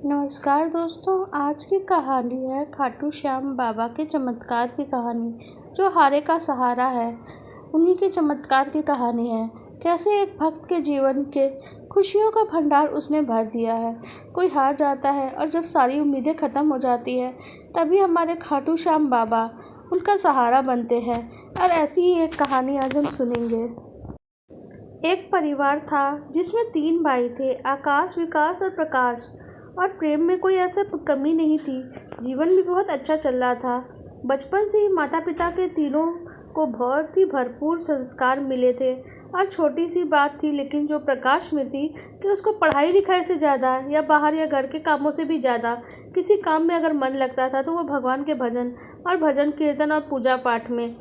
नमस्कार दोस्तों, आज की कहानी है खाटू श्याम बाबा के चमत्कार की कहानी। जो हारे का सहारा है, उन्हीं के चमत्कार की कहानी है। कैसे एक भक्त के जीवन के खुशियों का भंडार उसने भर दिया है। कोई हार जाता है और जब सारी उम्मीदें ख़त्म हो जाती है, तभी हमारे खाटू श्याम बाबा उनका सहारा बनते हैं। और ऐसी ही एक कहानी आज हम सुनेंगे। एक परिवार था जिसमें 3 भाई थे, आकाश, विकास और प्रकाश। और प्रेम में कोई ऐसा कमी नहीं थी। जीवन भी बहुत अच्छा चल रहा था। बचपन से ही माता पिता के तीनों को बहुत ही भरपूर संस्कार मिले थे। और छोटी सी बात थी लेकिन जो प्रकाश में थी कि उसको पढ़ाई लिखाई से ज़्यादा या बाहर या घर के कामों से भी ज़्यादा किसी काम में अगर मन लगता था तो वो भगवान के भजन कीर्तन और पूजा पाठ में।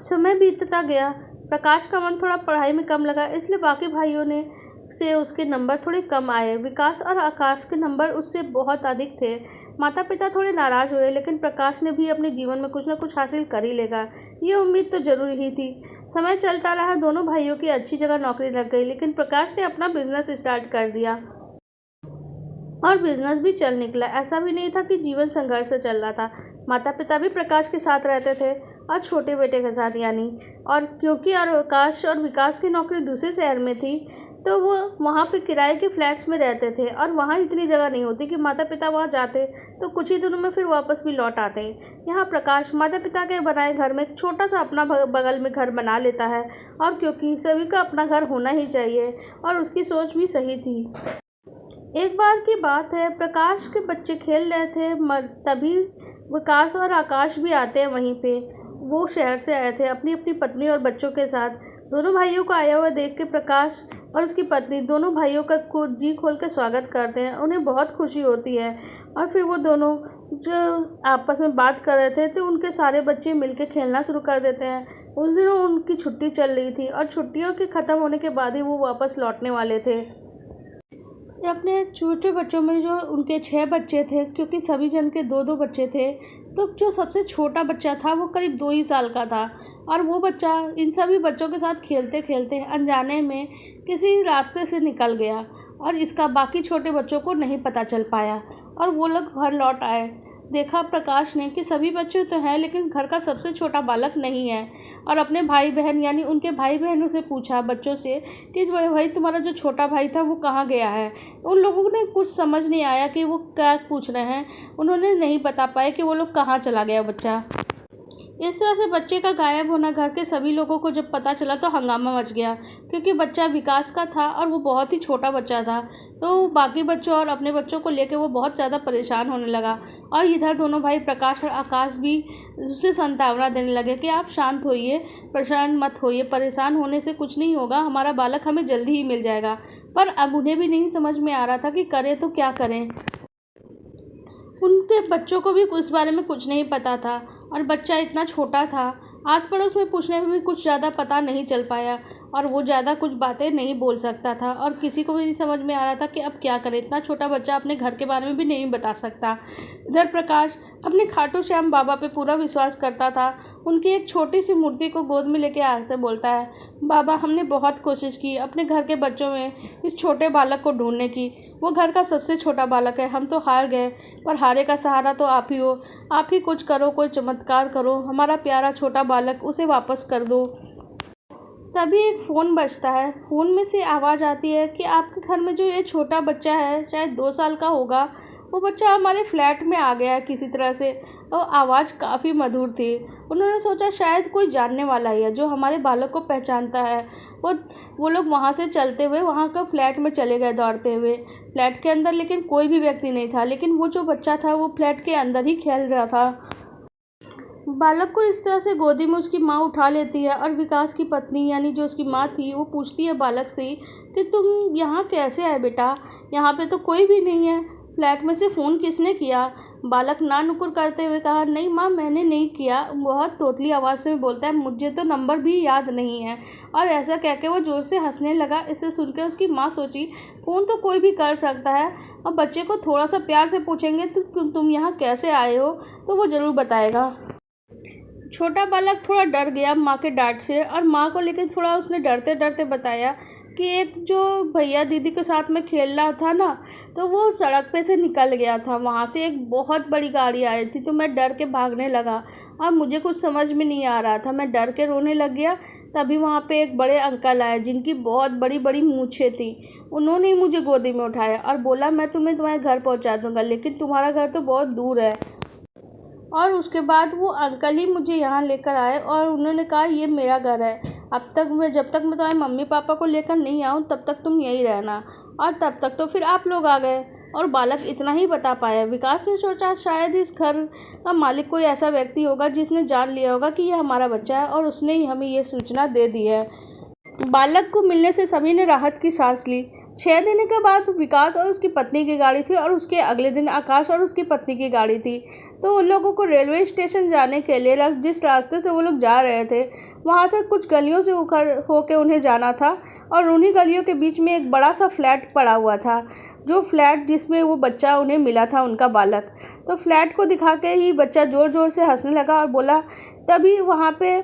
समय बीतता गया, प्रकाश का मन थोड़ा पढ़ाई में कम लगा, इसलिए बाकी भाइयों ने से उसके नंबर थोड़े कम आए। विकास और आकाश के नंबर उससे बहुत अधिक थे। माता पिता थोड़े नाराज़ हुए, लेकिन प्रकाश ने भी अपने जीवन में कुछ न कुछ हासिल कर ही लेगा, ये उम्मीद तो जरूर ही थी। समय चलता रहा, दोनों भाइयों की अच्छी जगह नौकरी लग गई, लेकिन प्रकाश ने अपना बिजनेस स्टार्ट कर दिया और बिजनेस भी चल निकला। ऐसा भी नहीं था कि जीवन संघर्ष से चल रहा था। माता पिता भी प्रकाश के साथ रहते थे और छोटे बेटे के साथ यानी। और क्योंकि आकाश और विकास की नौकरी दूसरे शहर में थी, तो वो वहाँ पे किराए के फ्लैट्स में रहते थे। और वहाँ इतनी जगह नहीं होती कि माता पिता वहाँ जाते तो कुछ ही दिनों में फिर वापस भी लौट आते। यहाँ प्रकाश माता पिता के बनाए घर में एक छोटा सा अपना बगल में घर बना लेता है। और क्योंकि सभी का अपना घर होना ही चाहिए, और उसकी सोच भी सही थी। एक बार की बात है, प्रकाश के बच्चे खेल रहे थे, तभी विकास और आकाश भी आते हैं वहीं पे। वो शहर से आए थे अपनी अपनी पत्नी और बच्चों के साथ। दोनों भाइयों को आया हुआ देख के प्रकाश और उसकी पत्नी दोनों भाइयों का जी खोल के स्वागत करते हैं। उन्हें बहुत खुशी होती है। और फिर वो दोनों जो आपस में बात कर रहे थे, तो उनके सारे बच्चे मिलके खेलना शुरू कर देते हैं। उस दिनों उनकी छुट्टी चल रही थी और छुट्टियों के ख़त्म होने के बाद ही वो वापस लौटने वाले थे। अपने छोटे बच्चों में जो उनके 6 बच्चे थे, क्योंकि सभी जन के 2-2 बच्चे थे, तो जो सबसे छोटा बच्चा था वो करीब 2 ही साल का था। और वो बच्चा इन सभी बच्चों के साथ खेलते खेलते अनजाने में किसी रास्ते से निकल गया, और इसका बाकी छोटे बच्चों को नहीं पता चल पाया। और वो लोग घर लौट आए। देखा प्रकाश ने कि सभी बच्चे तो हैं, लेकिन घर का सबसे छोटा बालक नहीं है। और अपने भाई बहन यानी उनके भाई बहनों से पूछा, बच्चों से, कि भाई तुम्हारा जो छोटा भाई था वो कहाँ गया है। उन लोगों ने कुछ समझ नहीं आया कि वो क्या पूछ रहे हैं। उन्होंने नहीं बता पाए कि वो लोग कहाँ चला गया बच्चा। इस तरह से बच्चे का गायब होना घर के सभी लोगों को जब पता चला तो हंगामा मच गया, क्योंकि बच्चा विकास का था और वो बहुत ही छोटा बच्चा था। तो बाकी बच्चों और अपने बच्चों को लेकर वो बहुत ज़्यादा परेशान होने लगा। और इधर दोनों भाई प्रकाश और आकाश भी उससे संतावना देने लगे कि आप शांत होइए, परेशान मत होइए, परेशान होने से कुछ नहीं होगा, हमारा बालक हमें जल्दी ही मिल जाएगा। पर अब उन्हें भी नहीं समझ में आ रहा था कि करें तो क्या करें। उनके बच्चों को भी इस बारे में कुछ नहीं पता था, और बच्चा इतना छोटा था, आस पड़ोस में पूछने में भी कुछ ज़्यादा पता नहीं चल पाया, और वो ज़्यादा कुछ बातें नहीं बोल सकता था। और किसी को भी नहीं समझ में आ रहा था कि अब क्या करें। इतना छोटा बच्चा अपने घर के बारे में भी नहीं बता सकता। इधर प्रकाश अपने खाटू श्याम बाबा पे पूरा विश्वास करता था। उनकी एक छोटी सी मूर्ति को गोद में लेके आते बोलता है, बाबा हमने बहुत कोशिश की अपने घर के बच्चों में इस छोटे बालक को ढूंढने की। वो घर का सबसे छोटा बालक है, हम तो हार गए, पर हारे का सहारा तो आप ही हो। आप ही कुछ करो, कोई चमत्कार करो, हमारा प्यारा छोटा बालक उसे वापस कर दो। तभी एक फ़ोन बजता है। फ़ोन में से आवाज़ आती है कि आपके घर में जो ये छोटा बच्चा है, शायद 2 साल का होगा, वो बच्चा हमारे फ्लैट में आ गया है किसी तरह से। और आवाज़ काफ़ी मधुर थी। उन्होंने सोचा शायद कोई जानने वाला ही है जो हमारे बालक को पहचानता है। वो लोग वहाँ से चलते हुए वहाँ का फ्लैट में चले गए दौड़ते हुए। फ्लैट के अंदर लेकिन कोई भी व्यक्ति नहीं था, लेकिन वो जो बच्चा था वो फ्लैट के अंदर ही खेल रहा था। बालक को इस तरह से गोदी में उसकी माँ उठा लेती है, और विकास की पत्नी यानी जो उसकी माँ थी वो पूछती है बालक से कि तुम यहाँ कैसे आए बेटा, यहाँ पे तो कोई भी नहीं है, फ्लैट में से फ़ोन किसने किया। बालक ना नुकुर करते हुए कहा, नहीं माँ मैंने नहीं किया। बहुत तोतली आवाज़ से बोलता है, मुझे तो नंबर भी याद नहीं है। और ऐसा कह के वो ज़ोर से हंसने लगा। इसे सुनकर उसकी माँ सोची, फ़ोन तो कोई भी कर सकता है, और बच्चे को थोड़ा सा प्यार से पूछेंगे तो तुम यहाँ कैसे आए हो, तो वो ज़रूर बताएगा। छोटा बालक थोड़ा डर गया माँ के डांट से, और माँ को लेकर थोड़ा उसने डरते डरते बताया कि एक जो भैया दीदी के साथ में खेल रहा था ना, तो वो सड़क पे से निकल गया था। वहाँ से एक बहुत बड़ी गाड़ी आ रही थी, तो मैं डर के भागने लगा। अब मुझे कुछ समझ में नहीं आ रहा था, मैं डर के रोने लग गया। तभी वहाँ पे एक बड़े अंकल आए जिनकी बहुत बड़ी बड़ी मूछें थी। उन्होंने मुझे गोदी में उठाया और बोला, मैं तुम्हें तुम्हारे घर पहुँचा दूँगा, लेकिन तुम्हारा घर तो बहुत दूर है। और उसके बाद वो अंकल ही मुझे यहाँ लेकर आए और उन्होंने कहा, ये मेरा घर है, जब तक मैं तुम्हारे मम्मी पापा को लेकर नहीं आऊँ तब तक तुम यहीं रहना। और तब तक तो फिर आप लोग आ गए और बालक इतना ही बता पाया। विकास ने सोचा शायद इस घर का मालिक कोई ऐसा व्यक्ति होगा जिसने जान लिया होगा कि ये हमारा बच्चा है और उसने ही हमें ये सूचना दे दी है। बालक को मिलने से सभी ने राहत की सांस ली। 6 दिन के बाद विकास और उसकी पत्नी की गाड़ी थी और उसके अगले दिन आकाश और उसकी पत्नी की गाड़ी थी। तो उन लोगों को रेलवे स्टेशन जाने के लिए जिस रास्ते से वो लोग जा रहे थे, वहाँ से कुछ गलियों से होकर उन्हें जाना था। और उन्हीं गलियों के बीच में एक बड़ा सा फ्लैट पड़ा हुआ था, जो फ्लैट जिसमें वो बच्चा उन्हें मिला था, उनका बालक। तो फ्लैट को दिखा के ही बच्चा ज़ोर ज़ोर से हंसने लगा और बोला। तभी वहाँ पे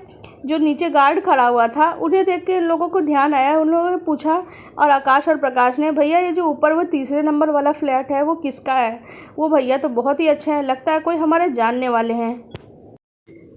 जो नीचे गार्ड खड़ा हुआ था, उन्हें देख के उन लोगों को ध्यान आया। उन लोगों ने पूछा, और आकाश और प्रकाश ने, भैया ये जो ऊपर वो 3 नंबर वाला फ्लैट है वो किसका है? वो भैया तो बहुत ही अच्छे हैं, लगता है कोई हमारे जानने वाले हैं।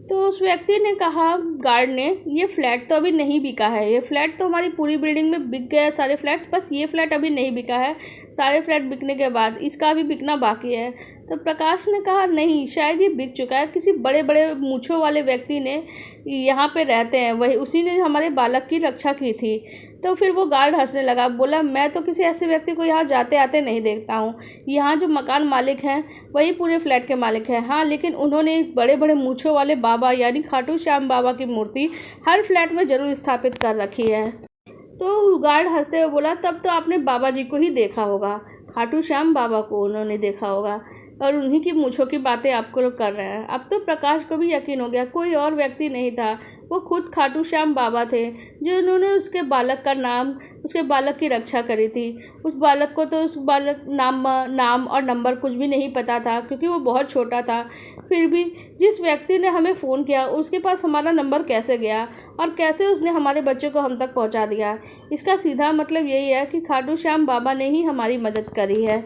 तो उस व्यक्ति ने कहा, गार्ड ने, ये फ्लैट तो अभी नहीं बिका है, ये फ्लैट तो हमारी पूरी बिल्डिंग में बिक गया सारे फ्लैट्स, बस ये फ्लैट अभी नहीं बिका है, सारे फ्लैट बिकने के बाद इसका अभी बिकना बाकी है। तो प्रकाश ने कहा, नहीं, शायद ये बिक चुका है, किसी बड़े बड़े मूँछों वाले व्यक्ति ने यहाँ पे रहते हैं, वही उसी ने हमारे बालक की रक्षा की थी। तो फिर वो गार्ड हंसने लगा, बोला, मैं तो किसी ऐसे व्यक्ति को यहाँ जाते आते नहीं देखता हूँ, यहाँ जो मकान मालिक हैं वही पूरे फ्लैट के मालिक हैं। हाँ, लेकिन उन्होंने एक बड़े बड़े मूँछों वाले बाबा यानी खाटू श्याम बाबा की मूर्ति हर फ्लैट में ज़रूर स्थापित कर रखी है। तो गार्ड हंसते हुए बोला, तब तो आपने बाबा जी को ही देखा होगा, खाटू श्याम बाबा को उन्होंने देखा होगा, और उन्हीं की मूँछों की बातें आपको लोग कर रहे हैं। अब तो प्रकाश को भी यकीन हो गया, कोई और व्यक्ति नहीं था, वो खुद खाटू श्याम बाबा थे, जो उन्होंने उसके बालक का नाम, उसके बालक की रक्षा करी थी। उस बालक को तो उस बालक नाम और नंबर कुछ भी नहीं पता था, क्योंकि वो बहुत छोटा था। फिर भी जिस व्यक्ति ने हमें फ़ोन किया उसके पास हमारा नंबर कैसे गया और कैसे उसने हमारे बच्चों को हम तक पहुंचा दिया? इसका सीधा मतलब यही है कि खाटू श्याम बाबा ने ही हमारी मदद करी है।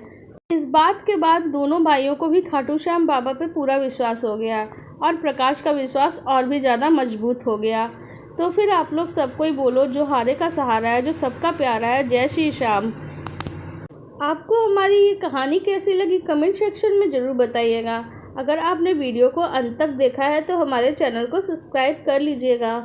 इस बात के बाद दोनों भाइयों को भी खाटू श्याम बाबा पे पूरा विश्वास हो गया और प्रकाश का विश्वास और भी ज़्यादा मजबूत हो गया। तो फिर आप लोग सबको ही बोलो, जो हारे का सहारा है, जो सबका प्यारा है, जय श्री श्याम। आपको हमारी ये कहानी कैसी लगी कमेंट सेक्शन में ज़रूर बताइएगा। अगर आपने वीडियो को अंत तक देखा है तो हमारे चैनल को सब्सक्राइब कर लीजिएगा।